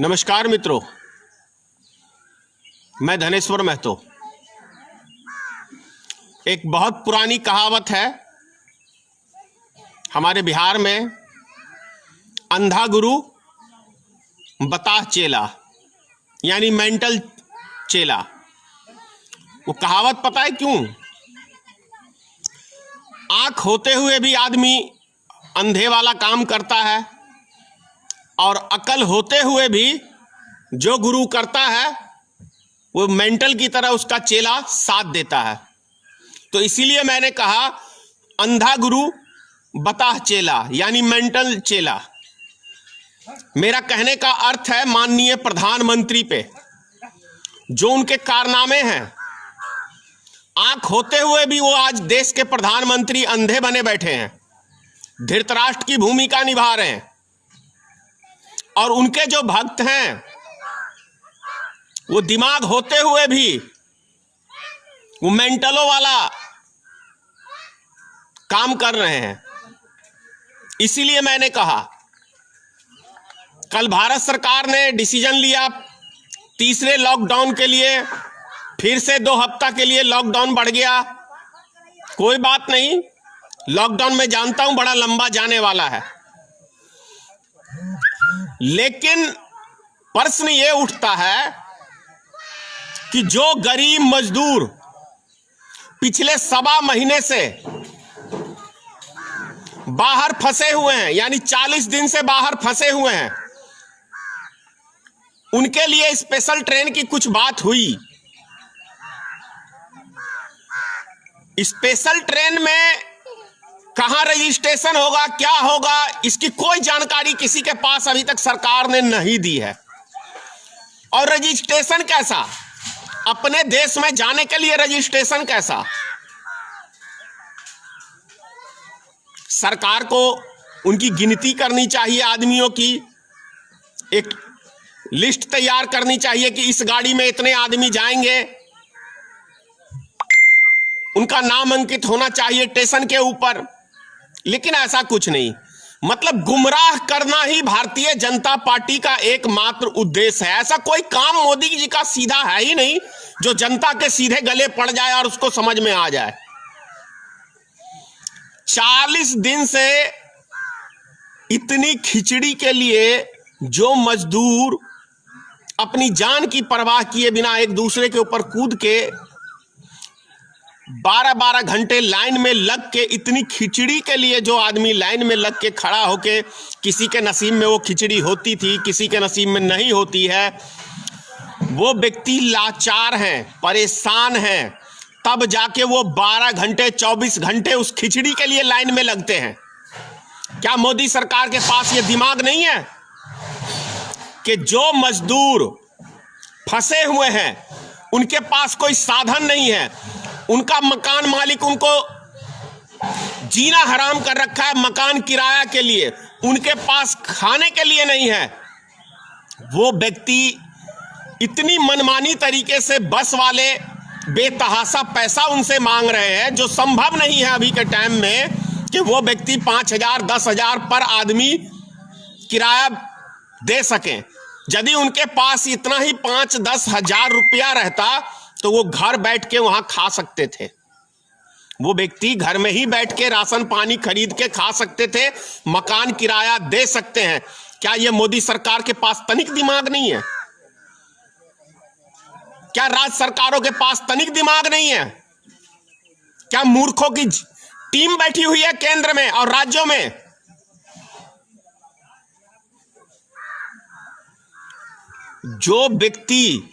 नमस्कार मित्रों, मैं धनेश्वर महतो। एक बहुत पुरानी कहावत है हमारे बिहार में, अंधा गुरु बताह चेला, यानी मेंटल चेला। वो कहावत पता है क्यों? आंख होते हुए भी आदमी अंधे वाला काम करता है और अकल होते हुए भी जो गुरु करता है वो मेंटल की तरह उसका चेला साथ देता है। तो इसीलिए मैंने कहा अंधा गुरु बताह चेला, यानी मेंटल चेला। मेरा कहने का अर्थ है माननीय प्रधानमंत्री पे जो उनके कारनामे हैं। आंख होते हुए भी वो आज देश के प्रधानमंत्री अंधे बने बैठे हैं, धृतराष्ट्र की भूमिका निभा रहे हैं। और उनके जो भक्त हैं वो दिमाग होते हुए भी वो मेंटलों वाला काम कर रहे हैं। इसीलिए मैंने कहा, कल भारत सरकार ने डिसीजन लिया तीसरे लॉकडाउन के लिए, फिर से 2 हफ्ता के लिए लॉकडाउन बढ़ गया। कोई बात नहीं, लॉकडाउन में जानता हूं बड़ा लंबा जाने वाला है, लेकिन प्रश्न ये उठता है कि जो गरीब मजदूर पिछले 1.25 महीने से बाहर फंसे हुए हैं, यानी 40 दिन से बाहर फंसे हुए हैं, उनके लिए स्पेशल ट्रेन की कुछ बात हुई। स्पेशल ट्रेन में कहां रजिस्ट्रेशन होगा, क्या होगा, इसकी कोई जानकारी किसी के पास अभी तक सरकार ने नहीं दी है। और रजिस्ट्रेशन कैसा? अपने देश में जाने के लिए रजिस्ट्रेशन कैसा? सरकार को उनकी गिनती करनी चाहिए, आदमियों की एक लिस्ट तैयार करनी चाहिए कि इस गाड़ी में इतने आदमी जाएंगे, उनका नाम अंकित होना चाहिए स्टेशन के ऊपर। लेकिन ऐसा कुछ नहीं। मतलब गुमराह करना ही भारतीय जनता पार्टी का एकमात्र उद्देश्य है। ऐसा कोई काम मोदी जी का सीधा है ही नहीं जो जनता के सीधे गले पड़ जाए और उसको समझ में आ जाए। 40 दिन से इतनी खिचड़ी के लिए जो मजदूर अपनी जान की परवाह किए बिना एक दूसरे के ऊपर कूद के 12-12 घंटे लाइन में लग के, इतनी खिचड़ी के लिए जो आदमी लाइन में लग के खड़ा होके, किसी के नसीब में वो खिचड़ी होती थी, किसी के नसीब में नहीं होती है, वो व्यक्ति लाचार हैं, परेशान हैं, तब जाके वो 12 घंटे 24 घंटे उस खिचड़ी के लिए लाइन में लगते हैं। क्या मोदी सरकार के पास ये दिमाग नहीं है कि जो मजदूर फंसे हुए हैं उनके पास कोई साधन नहीं है, उनका मकान मालिक उनको जीना हराम कर रखा है मकान किराया के लिए, उनके पास खाने के लिए नहीं है, वो व्यक्ति इतनी मनमानी तरीके से बस वाले बेतहाशा पैसा उनसे मांग रहे हैं जो संभव नहीं है अभी के टाइम में कि वो व्यक्ति 5,000 10,000 पर आदमी किराया दे सकें। यदि उनके पास इतना ही 5-10 हजार रुपया रहता तो वो घर बैठ के वहां खा सकते थे। वो व्यक्ति घर में ही बैठ के राशन पानी खरीद के खा सकते थे, मकान किराया दे सकते हैं। क्या ये मोदी सरकार के पास तनिक दिमाग नहीं है? क्या राज्य सरकारों के पास तनिक दिमाग नहीं है? क्या मूर्खों की टीम बैठी हुई है केंद्र में और राज्यों में? जो व्यक्ति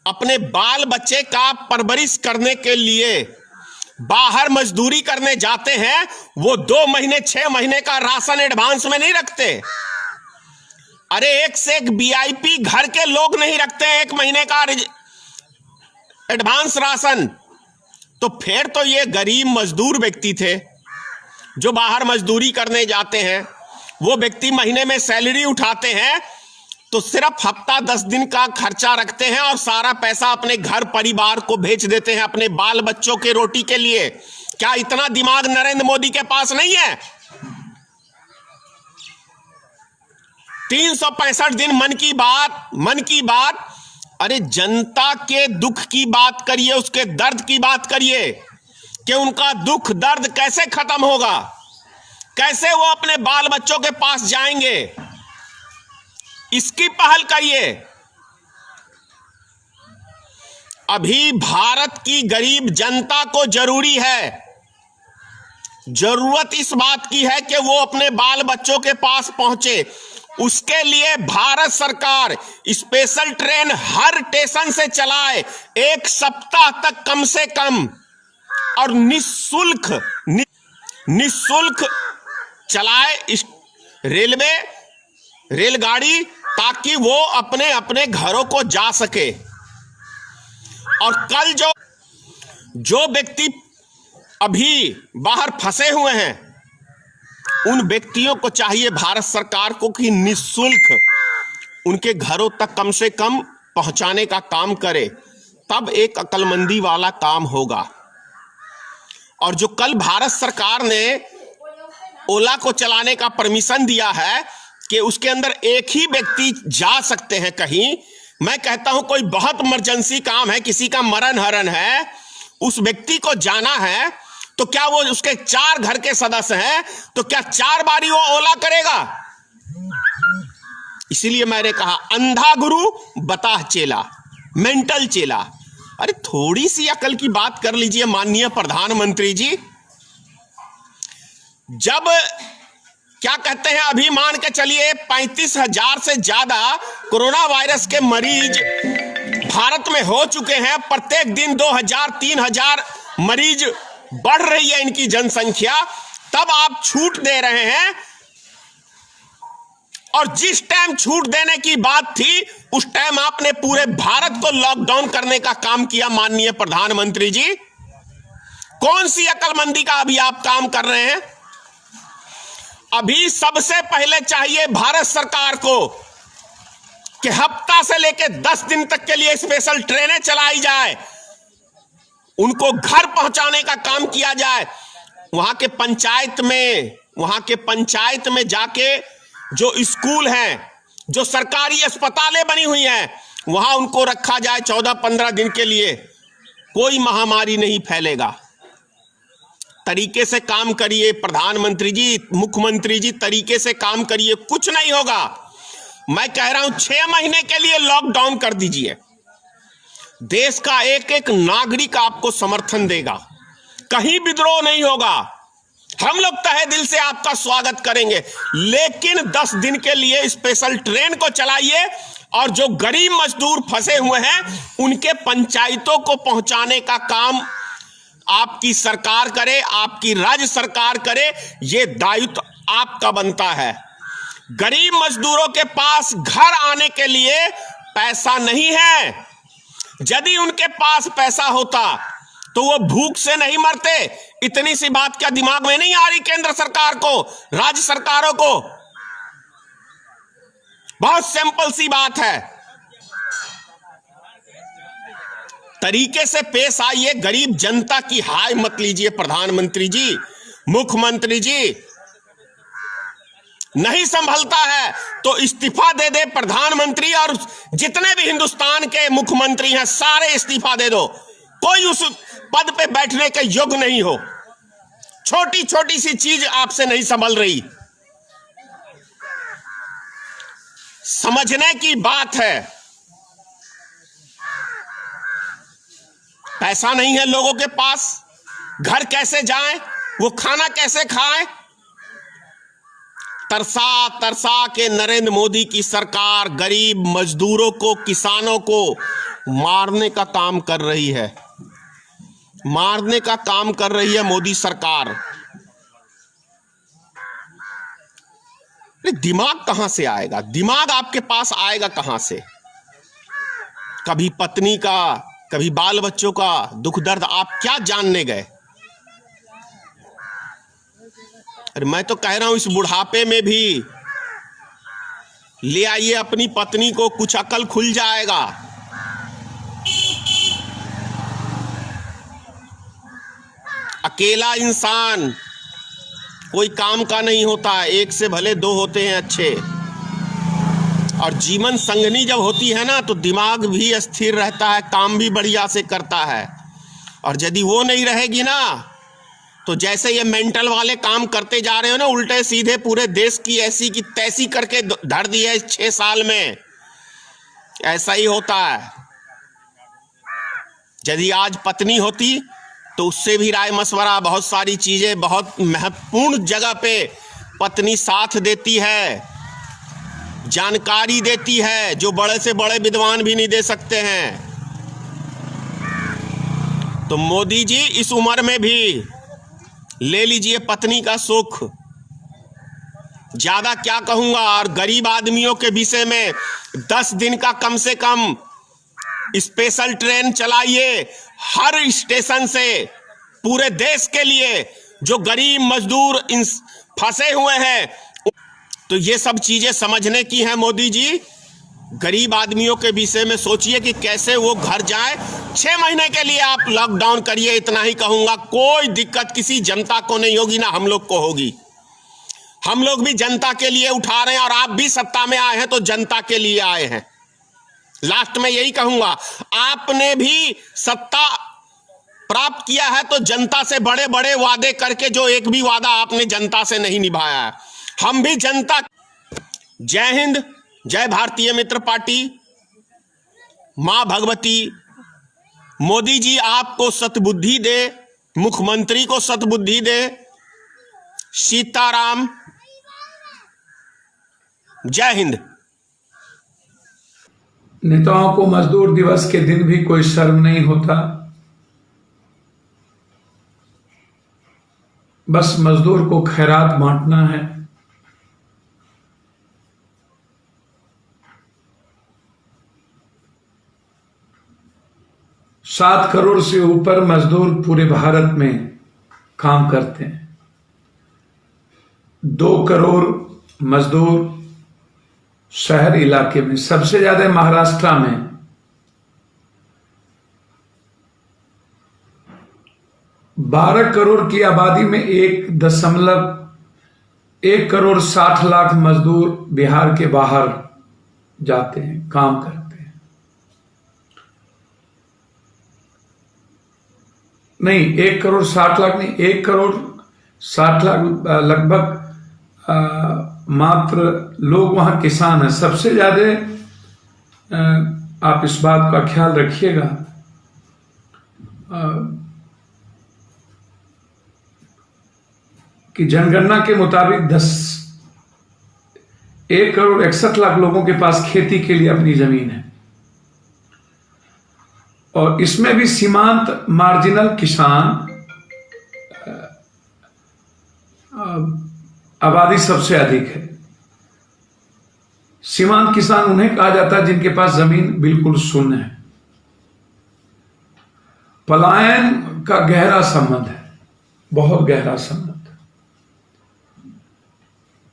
अपने बाल बच्चे का परवरिश करने के लिए बाहर मजदूरी करने जाते हैं, वो 2 महीने 6 महीने का राशन एडवांस में नहीं रखते। अरे एक से एक वीआईपी घर के लोग नहीं रखते 1 महीने का एडवांस राशन। तो फिर तो ये गरीब मजदूर व्यक्ति थे जो बाहर मजदूरी करने जाते हैं, वो व्यक्ति महीने में सैलरी उठाते हैं तो सिर्फ हफ्ता 10 दिन का खर्चा रखते हैं और सारा पैसा अपने घर परिवार को भेज देते हैं अपने बाल बच्चों के रोटी के लिए। क्या इतना दिमाग नरेंद्र मोदी के पास नहीं है? 365 दिन मन की बात। अरे जनता के दुख की बात करिए, उसके दर्द की बात करिए कि उनका दुख दर्द कैसे खत्म होगा, कैसे वो अपने बाल बच्चों के पास जाएंगे, इसकी पहल करिए। अभी भारत की गरीब जनता को जरूरी है, जरूरत इस बात की है कि वो अपने बाल बच्चों के पास पहुंचे। उसके लिए भारत सरकार स्पेशल ट्रेन हर स्टेशन से चलाए, 1 सप्ताह तक कम से कम, और निःशुल्क चलाए रेलगाड़ी, ताकि वो अपने अपने घरों को जा सके। और कल जो व्यक्ति अभी बाहर फंसे हुए हैं, उन व्यक्तियों को चाहिए भारत सरकार को कि निःशुल्क उनके घरों तक कम से कम पहुंचाने का काम करे, तब एक अक्लमंदी वाला काम होगा। और जो कल भारत सरकार ने ओला को चलाने का परमिशन दिया है कि उसके अंदर एक ही व्यक्ति जा सकते हैं कहीं, मैं कहता हूं कोई बहुत इमरजेंसी काम है, किसी का मरण हरण है, उस व्यक्ति को जाना है, तो क्या वो उसके 4 घर के सदस्य हैं, तो क्या 4 बारी वो ओला करेगा? इसीलिए मैंने कहा अंधा गुरु बताह चेला, मेंटल चेला। अरे थोड़ी सी अकल की बात कर लीजिए माननीय प्रधानमंत्री जी। जब क्या कहते हैं, अभी मान के चलिए 35,000 से ज्यादा कोरोना वायरस के मरीज भारत में हो चुके हैं, प्रत्येक दिन 2,000-3,000 मरीज बढ़ रही है इनकी जनसंख्या, तब आप छूट दे रहे हैं। और जिस टाइम छूट देने की बात थी, उस टाइम आपने पूरे भारत को लॉकडाउन करने का काम किया माननीय प्रधानमंत्री जी। कौन सी अक्लमंदी का अभी आप काम कर रहे हैं? अभी सबसे पहले चाहिए भारत सरकार को कि हफ्ता से लेकर 10 दिन तक के लिए स्पेशल ट्रेनें चलाई जाए, उनको घर पहुंचाने का काम किया जाए। वहां के पंचायत में जाके जो स्कूल हैं, जो सरकारी अस्पतालें बनी हुई हैं, वहां उनको रखा जाए 14-15 दिन के लिए। कोई महामारी नहीं फैलेगा। तरीके से काम करिए प्रधानमंत्री जी, मुख्यमंत्री जी, तरीके से काम करिए, कुछ नहीं होगा। मैं कह रहा हूं 6 महीने के लिए लॉकडाउन कर दीजिए, देश का एक एक नागरिक आपको समर्थन देगा, कहीं विद्रोह नहीं होगा, हम लोग तहे दिल से आपका स्वागत करेंगे। लेकिन 10 दिन के लिए स्पेशल ट्रेन को चलाइए, और जो गरीब मजदूर फंसे हुए हैं उनके पंचायतों को पहुंचाने का काम आपकी सरकार करे, आपकी राज्य सरकार करे। ये दायित्व आपका बनता है। गरीब मजदूरों के पास घर आने के लिए पैसा नहीं है। यदि उनके पास पैसा होता तो वो भूख से नहीं मरते। इतनी सी बात क्या दिमाग में नहीं आ रही केंद्र सरकार को, राज्य सरकारों को? बहुत सिंपल सी बात है। तरीके से पेश आइए, गरीब जनता की हाय मत लीजिए प्रधानमंत्री जी, मुख्यमंत्री जी। नहीं संभलता है तो इस्तीफा दे दे प्रधानमंत्री, और जितने भी हिंदुस्तान के मुख्यमंत्री हैं सारे इस्तीफा दे दो। कोई उस पद पे बैठने के योग्य नहीं हो। छोटी छोटी सी चीज आपसे नहीं संभल रही। समझने की बात है। पैसा नहीं है लोगों के पास, घर कैसे जाएं, वो खाना कैसे खाएं? तरसा तरसा के नरेंद्र मोदी की सरकार गरीब मजदूरों को, किसानों को मारने का काम कर रही है, मारने का काम कर रही है मोदी सरकार। दिमाग कहां से आएगा? दिमाग आपके पास आएगा कहां से? कभी पत्नी का, कभी बाल बच्चों का दुख दर्द आप क्या जानने गए? अरे मैं तो कह रहा हूं इस बुढ़ापे में भी ले आइए अपनी पत्नी को, कुछ अकल खुल जाएगा। अकेला इंसान कोई काम का नहीं होता, एक से भले 2 होते हैं अच्छे। और जीवन संगनी जब होती है ना तो दिमाग भी स्थिर रहता है, काम भी बढ़िया से करता है। और यदि वो नहीं रहेगी ना तो जैसे ये मेंटल वाले काम करते जा रहे हो ना, उल्टे सीधे पूरे देश की ऐसी की तैसी करके धर दी है 6 साल में, ऐसा ही होता है। यदि आज पत्नी होती तो उससे भी राय मशवरा, बहुत सारी चीजें, बहुत महत्वपूर्ण जगह पे पत्नी साथ देती है, जानकारी देती है, जो बड़े से बड़े विद्वान भी नहीं दे सकते हैं। तो मोदी जी इस उम्र में भी ले लीजिए पत्नी का सुख, ज्यादा क्या कहूंगा। और गरीब आदमियों के विषय में 10 दिन का कम से कम स्पेशल ट्रेन चलाइए हर स्टेशन से, पूरे देश के लिए, जो गरीब मजदूर फंसे हुए हैं। तो ये सब चीजें समझने की हैं मोदी जी। गरीब आदमियों के विषय में सोचिए कि कैसे वो घर जाए। 6 महीने के लिए आप लॉकडाउन करिए, इतना ही कहूंगा। कोई दिक्कत किसी जनता को नहीं होगी, ना हम लोग को होगी। हम लोग भी जनता के लिए उठा रहे हैं, और आप भी सत्ता में आए हैं तो जनता के लिए आए हैं। लास्ट में यही कहूंगा, आपने भी सत्ता प्राप्त किया है तो जनता से बड़े बड़े वादे करके, जो एक भी वादा आपने जनता से नहीं निभाया है। हम भी जनता। जय हिंद, जय भारतीय मित्र पार्टी, मां भगवती। मोदी जी आपको सतबुद्धि दे, मुख्यमंत्री को सतबुद्धि दे। सीताराम, जय हिंद। नेताओं को मजदूर दिवस के दिन भी कोई शर्म नहीं होता, बस मजदूर को खैरात बांटना है। सात करोड़ से ऊपर मजदूर पूरे भारत में काम करते हैं। 2 करोड़ मजदूर शहर इलाके में, सबसे ज्यादा महाराष्ट्र में। 12 करोड़ की आबादी में 1.1 करोड़ 60 लाख मजदूर बिहार के बाहर जाते हैं, काम करते हैं। नहीं, 1 करोड़ 60 लाख नहीं, 1 करोड़ 60 लाख लगभग मात्र लोग वहां किसान हैं। सबसे ज्यादा आप इस बात का ख्याल रखिएगा, कि जनगणना के मुताबिक 1 करोड़ 61 लाख लोगों के पास खेती के लिए अपनी जमीन है। और इसमें भी सीमांत मार्जिनल किसान आबादी सबसे अधिक है। सीमांत किसान उन्हें कहा जाता है जिनके पास जमीन बिल्कुल शून्य है। पलायन का गहरा संबंध है, बहुत गहरा संबंध।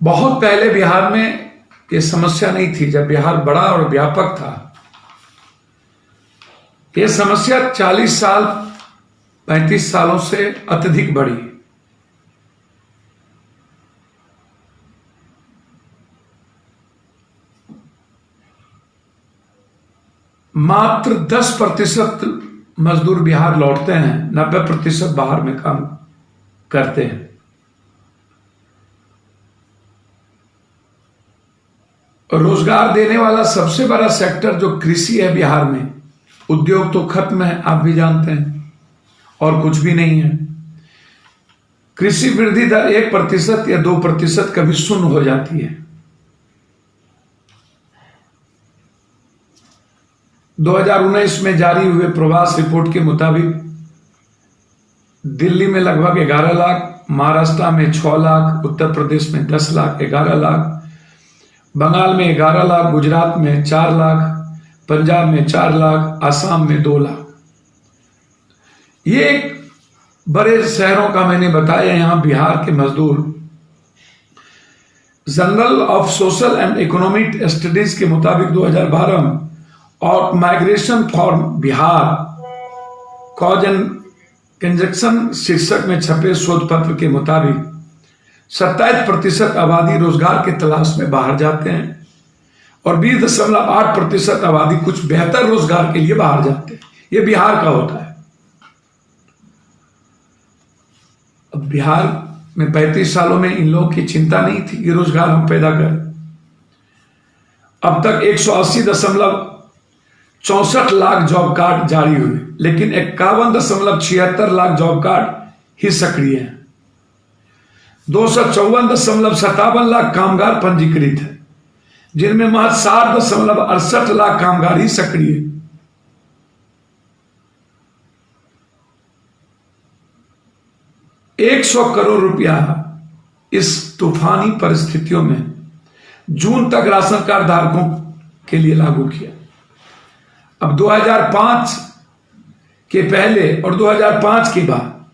बहुत पहले बिहार में यह समस्या नहीं थी, जब बिहार बड़ा और व्यापक था। यह समस्या 40 साल 35 सालों से अत्यधिक बढ़ी। मात्र 10% मजदूर बिहार लौटते हैं, 90% बाहर में काम करते हैं। रोजगार देने वाला सबसे बड़ा सेक्टर जो कृषि है बिहार में, उद्योग तो खत्म है, आप भी जानते हैं, और कुछ भी नहीं है। कृषि वृद्धि दर 1% या 2% कभी शून्य हो जाती है। 2019 में जारी हुए प्रवास रिपोर्ट के मुताबिक दिल्ली में लगभग 11 लाख, महाराष्ट्र में 6 लाख, उत्तर प्रदेश में 10 लाख, 11 लाख, बंगाल में 11 लाख, गुजरात में 4 लाख, पंजाब में 4 लाख, असम में 2 लाख। ये एक बड़े शहरों का मैंने बताया। यहां बिहार के मजदूर, journal of social and economic studies के मुताबिक 2012 और migration for Bihar cause and conjunction शीर्षक में छपे शोध पत्र के मुताबिक 27% आबादी रोजगार की तलाश में बाहर जाते हैं और 20.8% आबादी कुछ बेहतर रोजगार के लिए बाहर जाते हैं। ये बिहार का होता है। अब बिहार में 35 सालों में इन लोगों की चिंता नहीं थी कि रोजगार हम पैदा करें। अब तक 180.64 लाख जॉब कार्ड जारी हुए, लेकिन 51.76 लाख जॉब कार्ड ही सक्रिय हैं। 254.57 लाख कामगार पंजीकृत है, जिनमें महज 60.68 लाख कामगार ही सक्रिय है। ₹100 करोड़ इस तूफानी परिस्थितियों में जून तक राशन कार्ड धारकों के लिए लागू किया। अब 2005 के पहले और 2005 के बाद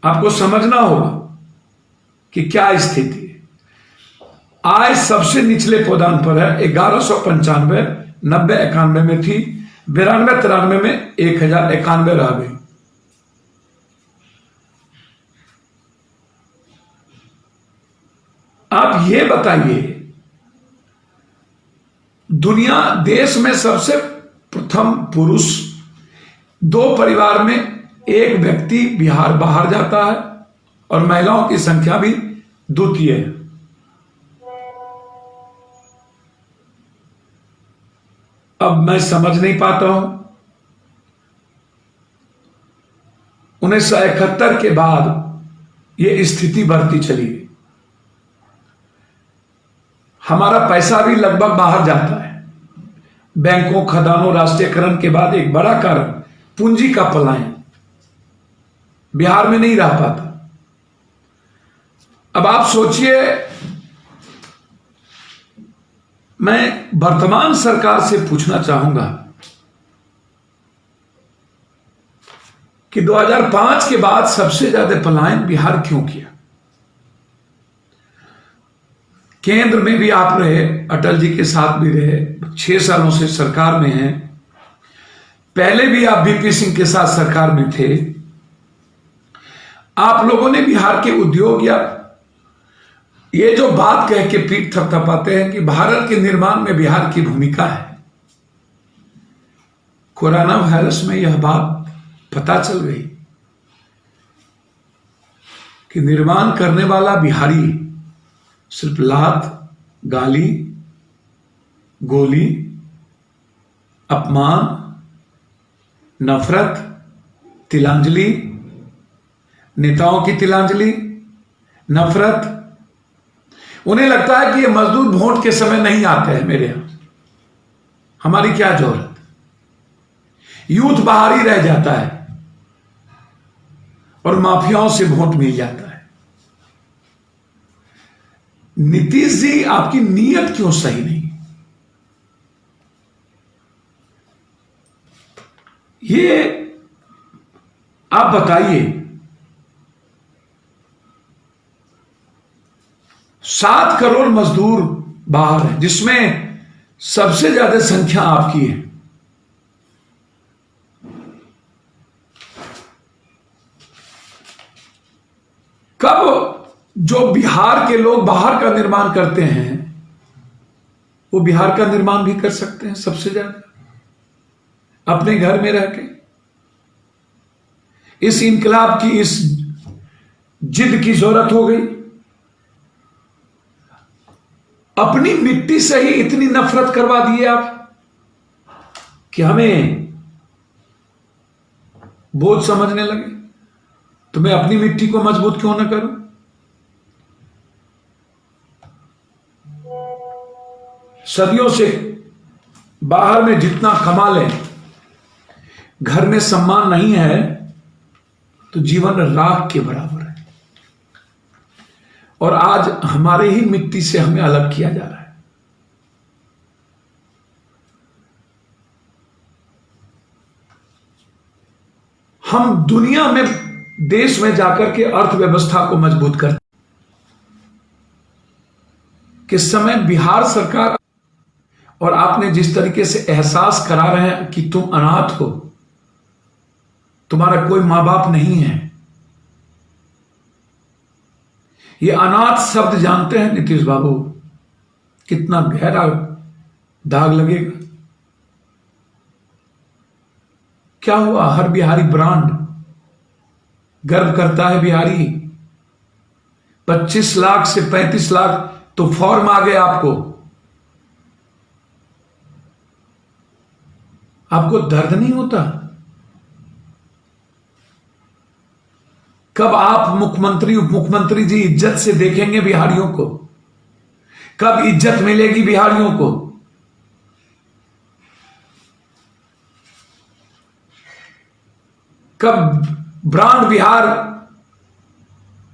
आपको समझना होगा कि क्या स्थिति है। आय सबसे निचले पदान पर है, 1195, 90 91 में थी, 92 93 में 1091 रह गई। आप ये बताइए, देश में सबसे प्रथम पुरुष 2 परिवार में एक व्यक्ति बिहार बाहर जाता है और महिलाओं की संख्या भी द्वितीय है। अब मैं समझ नहीं पाता हूं, 1971 के बाद यह स्थिति बढ़ती चली गई। हमारा पैसा भी लगभग बाहर जाता है। बैंकों, खदानों, राष्ट्रीयकरण के बाद एक बड़ा कारण पूंजी का पलायन बिहार में नहीं रह पाता। अब आप सोचिए, मैं वर्तमान सरकार से पूछना चाहूंगा कि 2005 के बाद सबसे ज्यादा पलायन बिहार क्यों किया? केंद्र में भी आप रहे, अटल जी के साथ भी रहे, 6 सालों से सरकार में हैं। पहले भी आप वीपी सिंह के साथ सरकार में थे। आप लोगों ने बिहार के उद्योग या ये जो बात कह के पीठ थपथपाते हैं कि भारत के निर्माण में बिहार की भूमिका है, कोरोना वायरस में यह बात पता चल गई कि निर्माण करने वाला बिहारी सिर्फ लात, गाली, गोली, अपमान, नफरत, तिलांजलि, नेताओं की तिलांजलि, नफरत। उन्हें लगता है कि ये मजदूर वोट के समय नहीं आते हैं मेरे यहां, हमारी क्या जरूरत। यूथ बाहर ही रह जाता है और माफियाओं से वोट मिल जाता है। नीतीश जी, आपकी नीयत क्यों सही नहीं? ये आप बताइए। 7 करोड़ मजदूर बाहर है, जिसमें सबसे ज्यादा संख्या आपकी है। कब जो बिहार के लोग बाहर का निर्माण करते हैं, वो बिहार का निर्माण भी कर सकते हैं सबसे ज्यादा अपने घर में रह के। इस इनकलाब की, इस जिद की जरूरत हो गई। अपनी मिट्टी से ही इतनी नफरत करवा दी आप कि हमें बोझ समझने लगे। तो मैं अपनी मिट्टी को मजबूत क्यों ना करूं? सदियों से बाहर में जितना कमा लें, घर में सम्मान नहीं है तो जीवन राख के बराबर है। और आज हमारे ही मिट्टी से हमें अलग किया जा रहा है। हम दुनिया में, देश में जाकर के अर्थव्यवस्था को मजबूत करते किस समय बिहार सरकार, और आपने जिस तरीके से एहसास करा रहे हैं कि तुम अनाथ हो, तुम्हारा कोई मां बाप नहीं है। ये अनाथ शब्द जानते हैं नीतीश बाबू, कितना गहरा दाग लगेगा। क्या हुआ? हर बिहारी ब्रांड, गर्व करता है बिहारी। 25 लाख से 35 लाख तो फॉर्म आ गए आपको। आपको दर्द नहीं होता? कब आप मुख्यमंत्री उप मुख्यमंत्री जी इज्जत से देखेंगे बिहारियों को? कब इज्जत मिलेगी बिहारियों को? कब ब्रांड बिहार,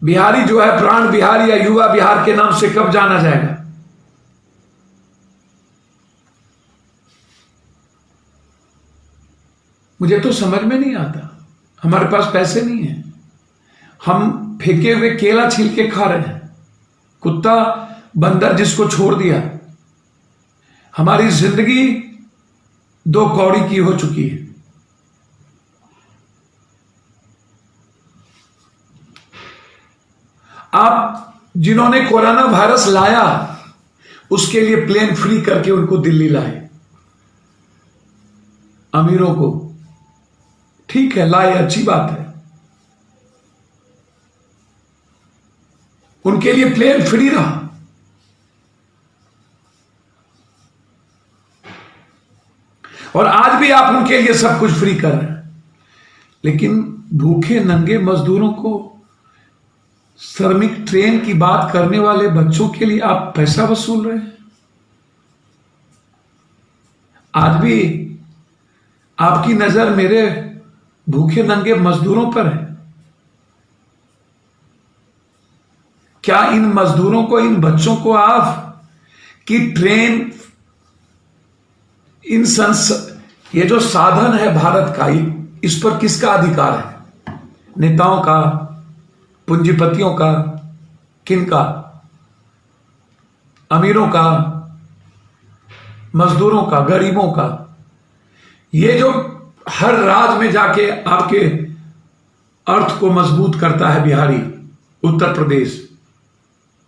बिहारी जो है ब्रांड बिहार या युवा बिहार के नाम से कब जाना जाएगा? मुझे तो समझ में नहीं आता। हमारे पास पैसे नहीं है, हम फेंके हुए केला छील के खा रहे हैं। कुत्ता बंदर जिसको छोड़ दिया। हमारी जिंदगी 2 कौड़ी की हो चुकी है। आप जिन्होंने कोरोना वायरस लाया उसके लिए प्लेन फ्री करके उनको दिल्ली लाए। अमीरों को ठीक है लाए, अच्छी बात है, उनके लिए प्लेन फ्री रहा। और आज भी आप उनके लिए सब कुछ फ्री कर रहे हैं। लेकिन भूखे नंगे मजदूरों को, श्रमिक ट्रेन की बात करने वाले बच्चों के लिए आप पैसा वसूल रहे हैं। आज भी आपकी नजर मेरे भूखे नंगे मजदूरों पर है। क्या इन मजदूरों को, इन बच्चों को आप कि ट्रेन, ये जो साधन है भारत का, इस पर किसका अधिकार है? नेताओं का, पूंजीपतियों का, किनका? अमीरों का, मजदूरों का, गरीबों का? ये जो हर राज्य में जाके आपके अर्थ को मजबूत करता है बिहारी, उत्तर प्रदेश,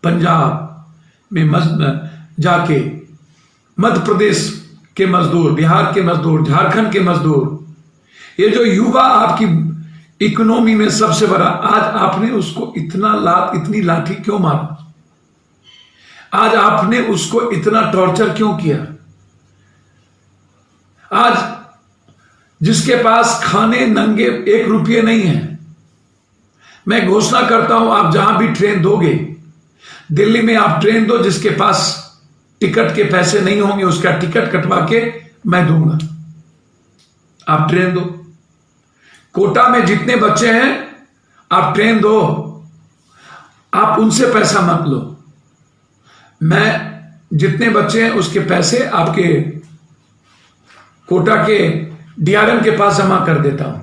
पंजाब में जाके, मध्य प्रदेश के मजदूर, बिहार के मजदूर, झारखंड के मजदूर, ये जो युवा आपकी इकोनॉमी में सबसे बड़ा, आज आपने उसको इतनी लाठी क्यों मारा? आज आपने उसको इतना टॉर्चर क्यों किया? आज जिसके पास खाने नंगे 1 रुपये नहीं है, मैं घोषणा करता हूं, आप जहां भी ट्रेन दोगे, दिल्ली में आप ट्रेन दो, जिसके पास टिकट के पैसे नहीं होंगे उसका टिकट कटवा के मैं दूंगा। आप ट्रेन दो। कोटा में जितने बच्चे हैं आप ट्रेन दो, आप उनसे पैसा मत लो। मैं जितने बच्चे हैं उसके पैसे आपके कोटा के डीआरएम के पास जमा कर देता हूं।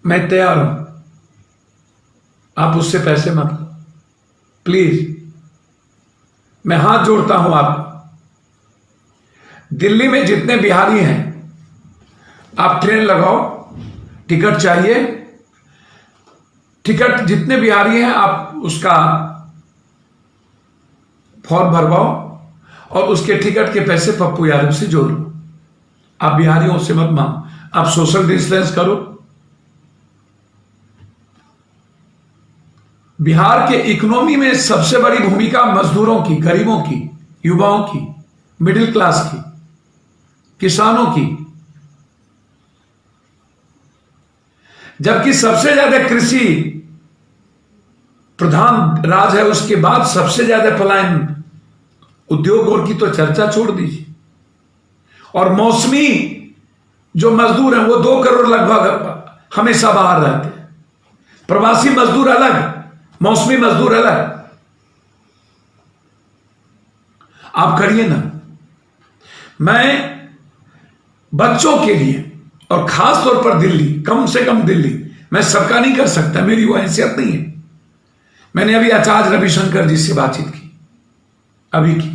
मैं तैयार हूं, आप उससे पैसे मत लो प्लीज। मैं हाथ जोड़ता हूं आप। दिल्ली में जितने बिहारी हैं आप ट्रेन लगाओ, टिकट चाहिए, टिकट जितने बिहारी हैं आप उसका फॉर्म भरवाओ और उसके टिकट के पैसे पप्पू यादव से जोड़ लो। आप बिहारियों से मत मांगो, आप सोशल डिस्टेंस करो। बिहार के इकोनॉमी में सबसे बड़ी भूमिका मजदूरों की, गरीबों की, युवाओं की, मिडिल क्लास की, किसानों की। जबकि सबसे ज्यादा कृषि प्रधान राज्य है, उसके बाद सबसे ज्यादा पलायन उद्योग और की तो चर्चा छोड़ दीजिए। और मौसमी जो मजदूर हैं वो 2 करोड़ लगभग हमेशा बाहर रहते हैं। प्रवासी मजदूर अलग, मौसमी मजदूर अलग। आप करिए ना। मैं बच्चों के लिए और खास तौर पर दिल्ली, कम से कम दिल्ली, मैं सबका नहीं कर सकता, मेरी वो हैसियत नहीं है। मैंने अभी आचार्य रविशंकर जी से बातचीत की, अभी की।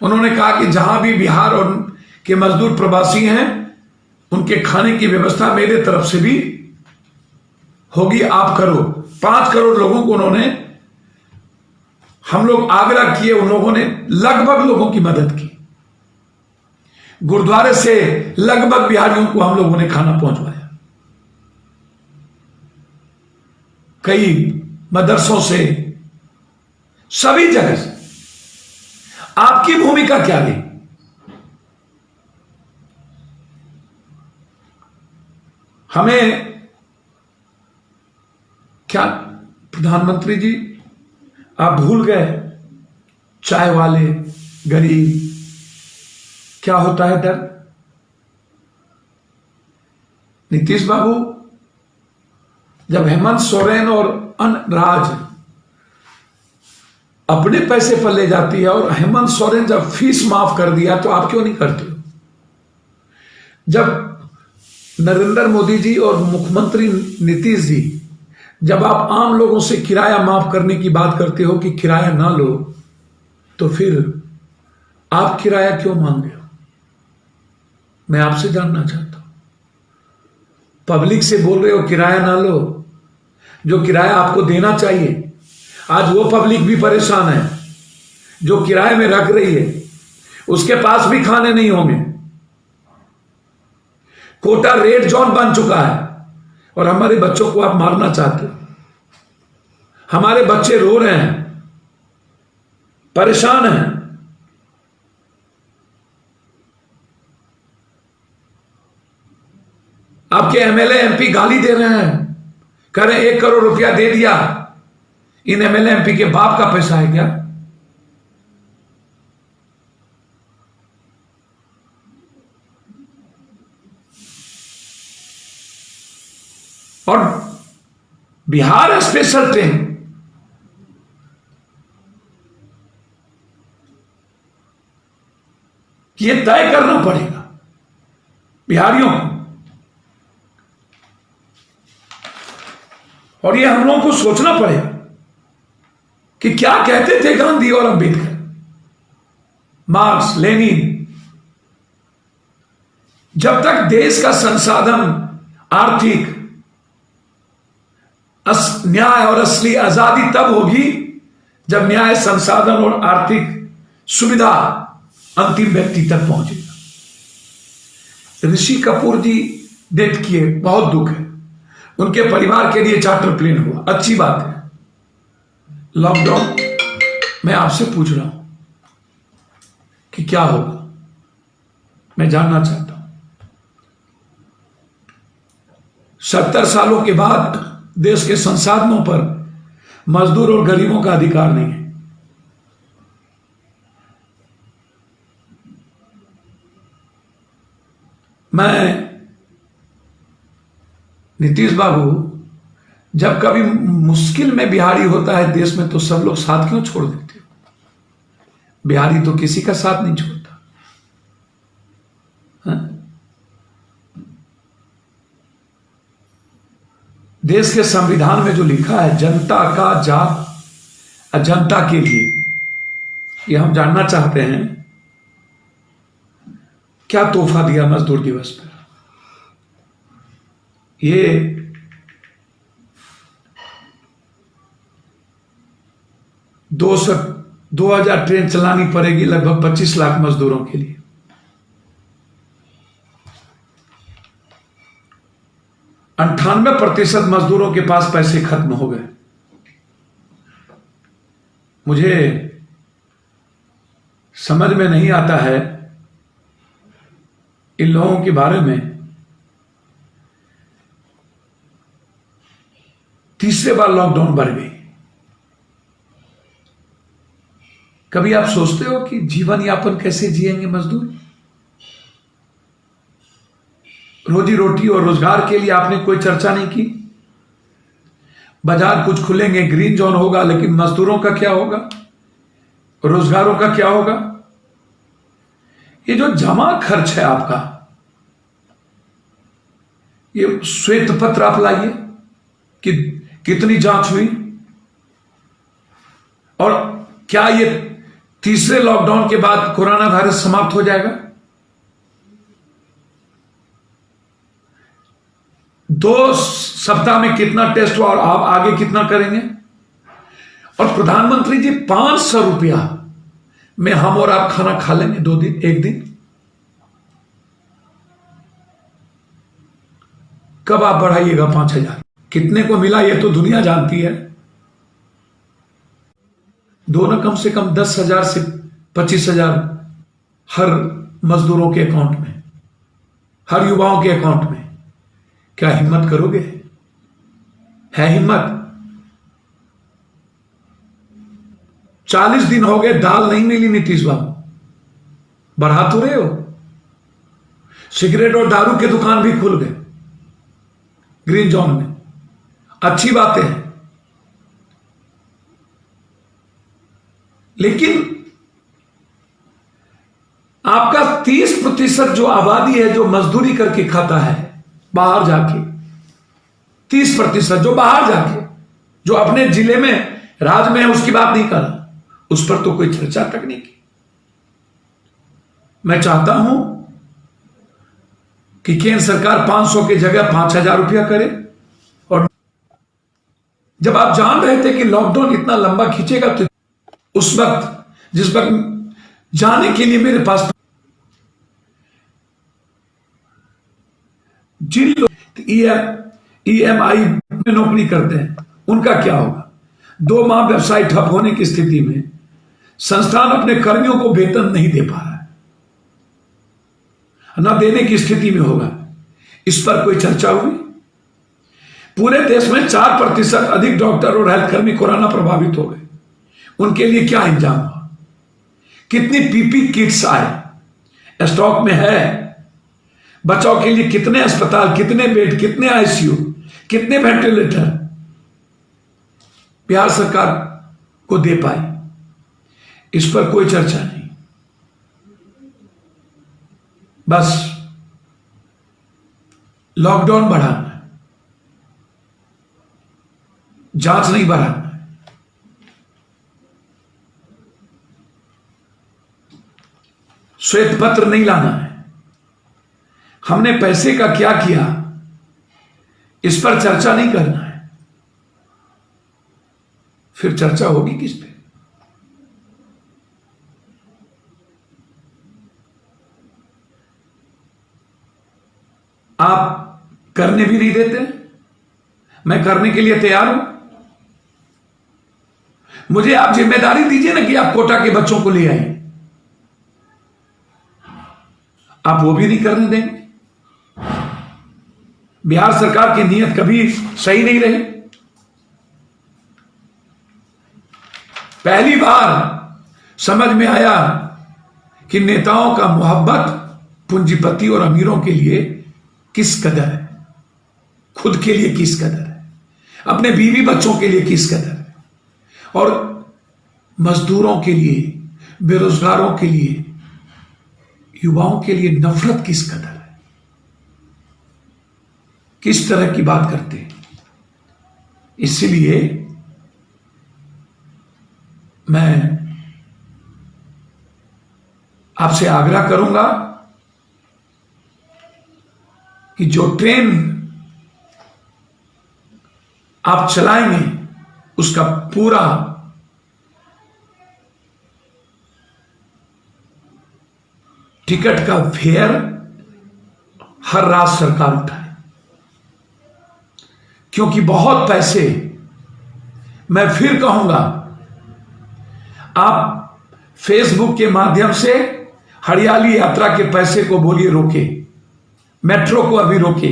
उन्होंने कहा कि जहां भी बिहार और के मजदूर प्रवासी हैं उनके खाने की व्यवस्था मेरे तरफ से भी होगी, आप करो। 5 करोड़ लोगों को उन्होंने हम लोग आग्रह किए, उन लोगों ने लगभग लोगों की मदद की। गुरुद्वारे से लगभग बिहारियों को हम लोगों ने खाना पहुंचवाया, कई मदरसों से, सभी जगह से। आपकी भूमिका क्या रही? हमें क्या प्रधानमंत्री जी आप भूल गए चाय वाले, गरीब, क्या होता है डर? नीतीश बाबू, जब हेमंत सोरेन और राज अपने पैसे पर ले जाती है और हेमंत सोरेन जब फीस माफ कर दिया तो आप क्यों नहीं करते हो? जब नरेंद्र मोदी जी और मुख्यमंत्री नीतीश जी, जब आप आम लोगों से किराया माफ करने की बात करते हो कि किराया ना लो, तो फिर आप किराया क्यों मांग रहे हो? मैं आपसे जानना चाहता हूं। पब्लिक से बोल रहे हो किराया ना लो, जो किराया आपको देना चाहिए। आज वो पब्लिक भी परेशान है जो किराए में रख रही है, उसके पास भी खाने नहीं होंगे। कोटा रेड जोन बन चुका है और हमारे बच्चों को आप मारना चाहते हो। हमारे बच्चे रो रहे हैं, परेशान हैं। आपके एमएलए एमपी गाली दे रहे हैं, कह रहे हैं 1 करोड़ रुपया दे दिया। इन एमएलए एमपी के बाप का पैसा है क्या? और बिहार स्पेशल ट्रेन ये तय करना पड़ेगा बिहारियों को, और ये हम लोगों को सोचना पड़ेगा कि क्या कहते थे गांधी और अंबेडकर, मार्क्स, लेनिन। जब तक देश का संसाधन, आर्थिक न्याय और असली आजादी तब होगी जब न्याय, संसाधन और आर्थिक सुविधा अंतिम व्यक्ति तक पहुंचेगा। ऋषि कपूर जी डेथ किए, बहुत दुख है। उनके परिवार के लिए चार्टर प्लेन हुआ, अच्छी बात है। लॉकडाउन, मैं आपसे पूछ रहा हूं कि क्या होगा, मैं जानना चाहता हूं। 70 सालों के बाद देश के संसाधनों पर मजदूर और गरीबों का अधिकार नहीं है। मैं नीतीश बाबू, जब कभी मुश्किल में बिहारी होता है देश में तो सब लोग साथ क्यों छोड़ देते हो? बिहारी तो किसी का साथ नहीं छोड़ता। हाँ? देश के संविधान में जो लिखा है, जनता का जाप जनता के लिए, ये हम जानना चाहते हैं क्या तोहफा दिया मजदूर दिवस पर? ये 2000 ट्रेन चलानी पड़ेगी लगभग 25 लाख मजदूरों के लिए। 98% मजदूरों के पास पैसे खत्म हो गए। मुझे समझ में नहीं आता है इन लोगों के बारे में। तीसरे बार लॉकडाउन बढ़ गई। कभी आप सोचते हो कि जीवन यापन कैसे जिएंगे मजदूर? रोजी रोटी और रोजगार के लिए आपने कोई चर्चा नहीं की। बाजार कुछ खुलेंगे, ग्रीन जोन होगा, लेकिन मजदूरों का क्या होगा? रोजगारों का क्या होगा? ये जो जमा खर्च है आपका, ये श्वेत पत्र आप लाइए कि कितनी जांच हुई, और क्या ये तीसरे लॉकडाउन के बाद कोरोना वायरस समाप्त हो जाएगा? 2 सप्ताह में कितना टेस्ट हुआ और आप आगे कितना करेंगे? और प्रधानमंत्री जी 500 रुपया में हम और आप खाना खा लेंगे 2 दिन, 1 दिन। कब आप बढ़ाइएगा 5,000? कितने को मिला ये तो दुनिया जानती है। दोनों कम से कम 10,000 से 25,000 हर मजदूरों के अकाउंट में, हर युवाओं के अकाउंट में। क्या हिम्मत करोगे? है हिम्मत? 40 दिन हो गए दाल नहीं मिली नीतीश बाबू, बढ़ा तो रहे हो। सिगरेट और दारू के दुकान भी खुल गए ग्रीन जोन में, अच्छी बातें हैं। लेकिन आपका 30% जो आबादी है जो मजदूरी करके खाता है बाहर जाके, 30% जो बाहर जाके, जो अपने जिले में राज्य में है उसकी बात नहीं कर रहा, उस पर तो कोई चर्चा तक नहीं की। मैं चाहता हूं कि केंद्र सरकार 500 की जगह 5,000 रुपया करे। और जब आप जान रहे थे कि लॉकडाउन इतना लंबा खींचेगा, तो उस वक्त जिस वक्त जाने के लिए मेरे पास जिन लोग EMI में नौकरी करते हैं उनका क्या होगा? 2 माह व्यवसाय ठप होने की स्थिति में संस्थान अपने कर्मियों को वेतन नहीं दे पा रहा है, न देने की स्थिति में होगा। इस पर कोई चर्चा हुई? पूरे देश में 4% अधिक डॉक्टर और हेल्थ कर्मी कोरोना प्रभावित हो गए, उनके लिए क्या इंतजाम हुआ? कितनी पीपी किट्स आए, स्टॉक में है? बचाव के लिए कितने अस्पताल, कितने बेड, कितने ICU, कितने वेंटिलेटर बिहार सरकार को दे पाई? इस पर कोई चर्चा नहीं। बस लॉकडाउन बढ़ाना है, जांच नहीं बढ़ाना है। श्वेत पत्र नहीं लाना है। हमने पैसे का क्या किया, इस पर चर्चा नहीं करना है। फिर चर्चा होगी किस पे? आप करने भी नहीं देते। मैं करने के लिए तैयार हूं। मुझे आप जिम्मेदारी दीजिए ना कि आप कोटा के बच्चों को ले आए। आप वो भी नहीं करने देंगे। बिहार सरकार की नीयत कभी सही नहीं रही। पहली बार समझ में आया कि नेताओं का मोहब्बत पूंजीपति और अमीरों के लिए किस कदर है, खुद के लिए किस कदर है, अपने बीवी बच्चों के लिए किस कदर है, और मजदूरों के लिए, बेरोजगारों के लिए, युवाओं के लिए नफरत किस कदर है, किस तरह की बात करते हैं। इसलिए मैं आपसे आग्रह करूंगा कि जो ट्रेन आप चलाएंगे उसका पूरा टिकट का फेयर हर राज्य सरकार उठाए, क्योंकि बहुत पैसे, मैं फिर कहूंगा, आप फेसबुक के माध्यम से हरियाली यात्रा के पैसे को बोलिए रोके, मेट्रो को अभी रोके।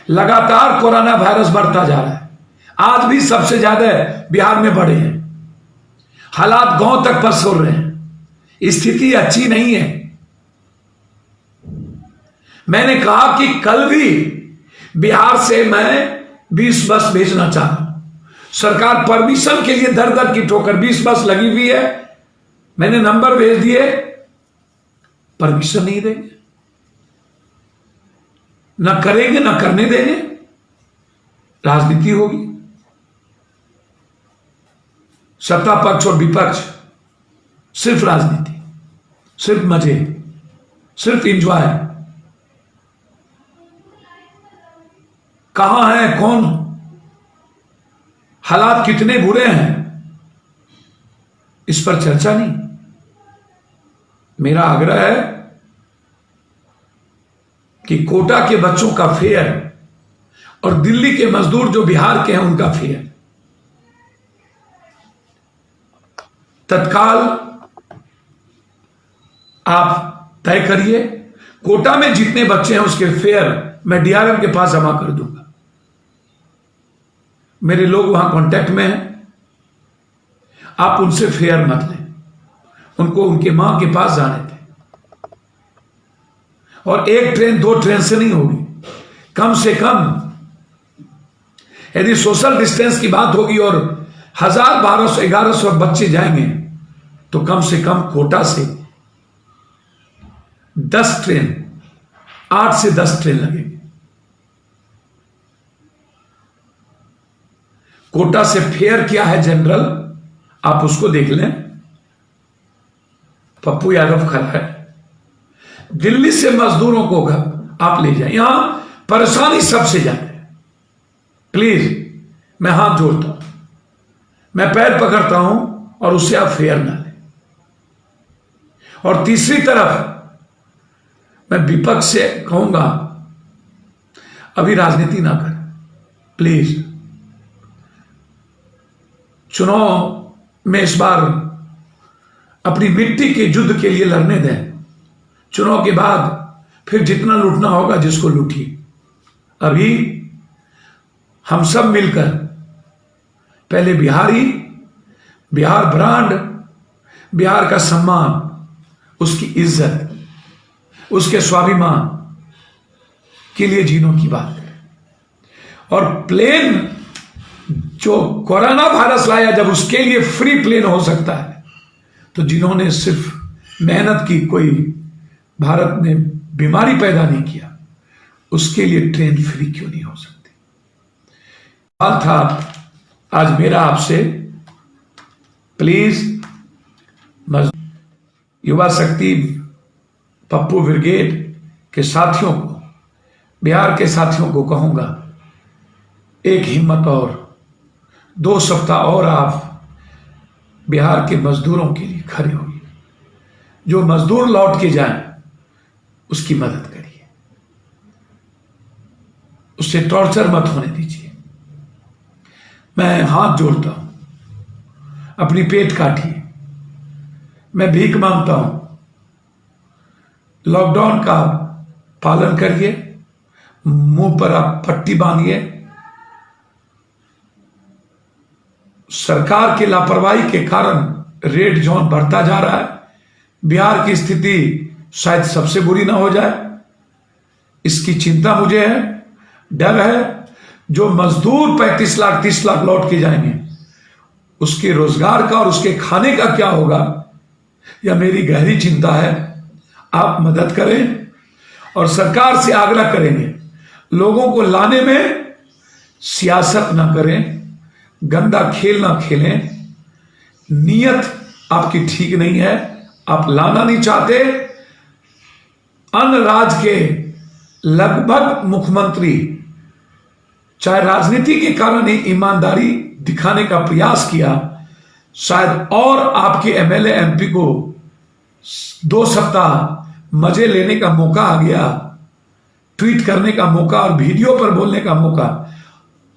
लगातार कोरोना वायरस बढ़ता जा रहा है, आज भी सबसे ज्यादा बिहार में बढ़े हैं, हालात गांव तक पसर रहे हैं, स्थिति अच्छी नहीं है। मैंने कहा कि कल भी बिहार से मैं 20 बस भेजना चाह रहा हूं। सरकार परमिशन के लिए दर दर की ठोकर, 20 बस लगी हुई है, मैंने नंबर भेज दिए, परमिशन नहीं देंगे, न करेंगे, न करने देंगे। राजनीति होगी, सत्ता पक्ष और विपक्ष, सिर्फ राजनीति, सिर्फ मजे, सिर्फ एंजॉय। कहां है, कौन हालात कितने बुरे हैं इस पर चर्चा नहीं। मेरा आग्रह है कि कोटा के बच्चों का फेयर और दिल्ली के मजदूर जो बिहार के हैं उनका फेयर तत्काल आप तय करिए। कोटा में जितने बच्चे हैं उसके फेयर मैं डीआरएम के पास जमा कर दूंगा। मेरे लोग वहां कांटेक्ट में हैं, आप उनसे फेयर मत लें, उनको उनके मां के पास जाने दें। और एक ट्रेन दो ट्रेन से नहीं होगी, कम से कम यदि सोशल डिस्टेंस की बात होगी और 1000, 1200, 1100 बच्चे जाएंगे तो कम से कम कोटा से 10 ट्रेन, 8 से 10 ट्रेन लगेगी। कोटा से फेयर क्या है जनरल, आप उसको देख लें। पप्पू यादव खड़ा है। दिल्ली से मजदूरों को आप ले जाए, यहां परेशानी सबसे ज्यादा है। प्लीज मैं हाथ जोड़ता हूं, मैं पैर पकड़ता हूं और उससे आप फेयर ना लें। और तीसरी तरफ मैं विपक्ष से कहूंगा अभी राजनीति ना करें प्लीज। चुनाव में इस बार अपनी मिट्टी के युद्ध के लिए लड़ने दें। चुनाव के बाद फिर जितना लूटना होगा जिसको लूटिए। अभी हम सब मिलकर पहले बिहार ब्रांड, बिहार का सम्मान, उसकी इज्जत, उसके स्वाभिमान के लिए जीनों की बात करें। और प्लेन जो कोरोना वायरस लाया, जब उसके लिए फ्री प्लेन हो सकता है तो जिन्होंने सिर्फ मेहनत की, कोई भारत ने बीमारी पैदा नहीं किया, उसके लिए ट्रेन फ्री क्यों नहीं हो सकती। सवाल था आज मेरा आपसे, प्लीज युवा शक्ति पप्पू ब्रिगेड के साथियों को, बिहार के साथियों को कहूंगा, एक हिम्मत और 2 सप्ताह और आप बिहार के मजदूरों के लिए खड़े होइए। जो मजदूर लौट के जाएं उसकी मदद करिए, उससे टॉर्चर मत होने दीजिए। मैं हाथ जोड़ता हूं, अपनी पेट काटिए, मैं भीख मांगता हूं, लॉकडाउन का पालन करिए, मुंह पर आप पट्टी बांधिए। सरकार की लापरवाही के कारण रेड जोन बढ़ता जा रहा है। बिहार की स्थिति शायद सबसे बुरी ना हो जाए, इसकी चिंता मुझे है, डर है। जो मजदूर 35 लाख 30 लाख लौट के जाएंगे, उसके रोजगार का और उसके खाने का क्या होगा, यह मेरी गहरी चिंता है। आप मदद करें और सरकार से आग्रह करेंगे, लोगों को लाने में सियासत ना करें, गंदा खेल ना खेलें। नीयत आपकी ठीक नहीं है, आप लाना नहीं चाहते। अन्य राज्य के लगभग मुख्यमंत्री चाहे राजनीति के कारण ही ईमानदारी दिखाने का प्रयास किया, शायद और आपके एमएलए एमपी को 2 सप्ताह मजे लेने का मौका आ गया, ट्वीट करने का मौका और वीडियो पर बोलने का मौका,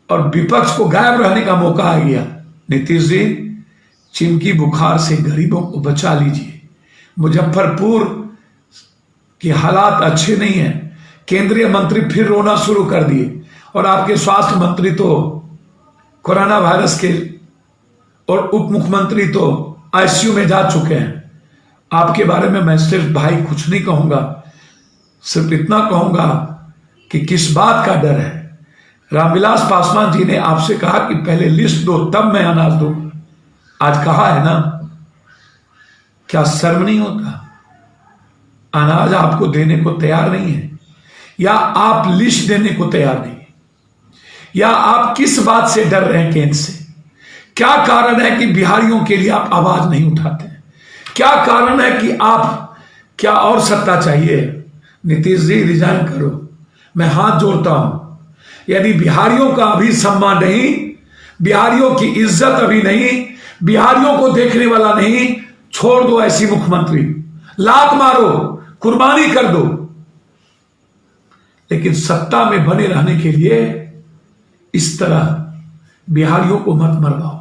और विपक्ष को गायब रहने का मौका आ गया। नीतीश जी, चिमकी बुखार से गरीबों को बचा लीजिए। मुजफ्फरपुर के हालात अच्छे नहीं हैं, केंद्रीय मंत्री फिर रोना शुरू कर दिए और आपके स्वास्थ्य मंत्री तो कोरोना वायरस के और उप मुख्यमंत्री तो आईसीयू में जा चुके हैं। आपके बारे में मैं सिर्फ भाई कुछ नहीं कहूंगा, सिर्फ इतना कहूंगा कि किस बात का डर है। रामविलास पासवान जी ने आपसे कहा कि पहले लिस्ट दो तब मैं अनाज दूंगा। आज कहा है ना, क्या शर्म नहीं होता? अनाज आपको देने को तैयार नहीं है, या आप लिस्ट देने को तैयार नहीं है, या आप किस बात से डर रहे हैं केंद्र से? क्या कारण है कि बिहारियों के लिए आप आवाज नहीं उठाते हैं? क्या कारण है कि आप, क्या और सत्ता चाहिए? नीतीश जी, रिजाइन करो। मैं हाथ जोड़ता हूं, यदि बिहारियों का अभी सम्मान नहीं, बिहारियों की इज्जत अभी नहीं, बिहारियों को देखने वाला नहीं। छोड़ दो ऐसी मुख्यमंत्री, लात मारो, कुर्बानी कर दो, लेकिन सत्ता में बने रहने के लिए इस तरह बिहारियों को मत मरवाओ।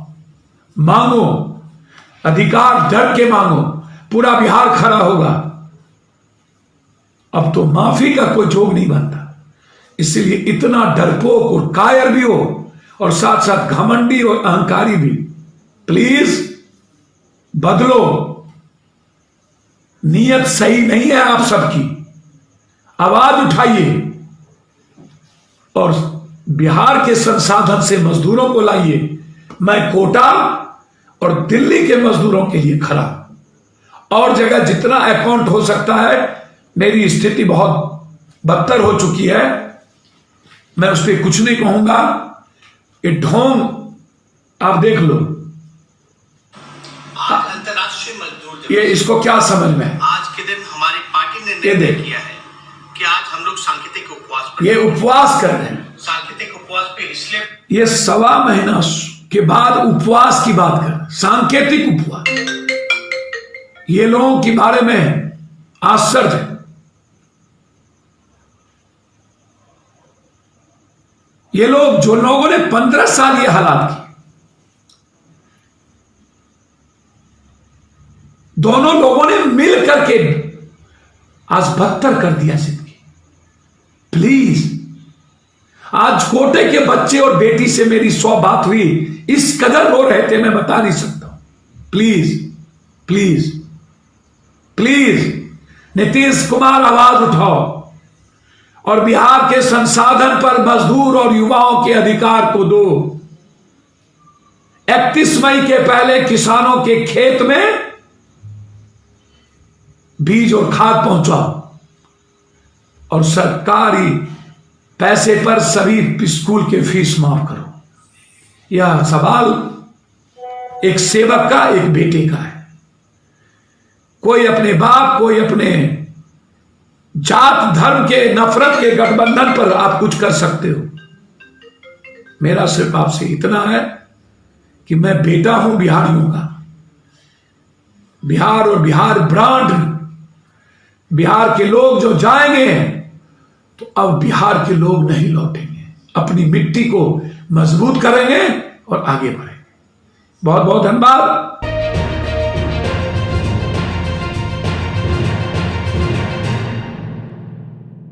मांगो अधिकार, डर के मांगो, पूरा बिहार खड़ा होगा। अब तो माफी का कोई जोग नहीं बनता, इसलिए इतना डरपोक और कायर भी हो और साथ साथ घमंडी और अहंकारी भी, प्लीज बदलो। नीयत सही नहीं है आप सबकी, आवाज उठाइए और बिहार के संसाधन से मजदूरों को लाइए। मैं कोटा और दिल्ली के मजदूरों के लिए खड़ा, और जगह जितना अकाउंट हो सकता है। मेरी स्थिति बहुत बदतर हो चुकी है, मैं उस पर कुछ नहीं कहूंगा। ये ढोंग आप देख लो। आज अंतर्राष्ट्रीय मजदूर दिवस, ये इसको क्या समझ में है? आज के दिन हमारी पार्टी ने निर्णय किया है कि आज हम लोग सांकेतिक उपवास पर, ये उपवास कर रहे हैं। सांकेतिक उपवास पे इसलिए ये 1.25 महीना के बाद उपवास की बात कर, सांकेतिक उपवास। ये लोगों के बारे में आश्चर्य है। ये लोग, जो लोगों ने 15 साल ये हालात की, दोनों लोगों ने मिल करके आज बदतर कर दिया जिंदगी। प्लीज, आज कोटे के बच्चे और बेटी से मेरी 100 बात हुई, इस कदर रो रहे थे मैं बता नहीं सकता हूं। Please please please Nitish Kumar, आवाज उठाओ और बिहार के संसाधन पर मजदूर और युवाओं के अधिकार को दो। 31 मई के पहले किसानों के खेत में बीज और खाद पहुंचाओ और सरकारी पैसे पर सभी स्कूल के फीस माफ करो। यह सवाल एक सेवक का, एक बेटे का है। कोई अपने बाप, कोई अपने जात धर्म के नफरत के गठबंधन पर आप कुछ कर सकते हो। मेरा सिर्फ आपसे इतना है कि मैं बेटा हूं बिहारियों का। बिहार और बिहार ब्रांड, बिहार के लोग जो जाएंगे तो अब बिहार के लोग नहीं लौटेंगे, अपनी मिट्टी को मजबूत करेंगे और आगे बढ़ेंगे। बहुत बहुत धन्यवाद।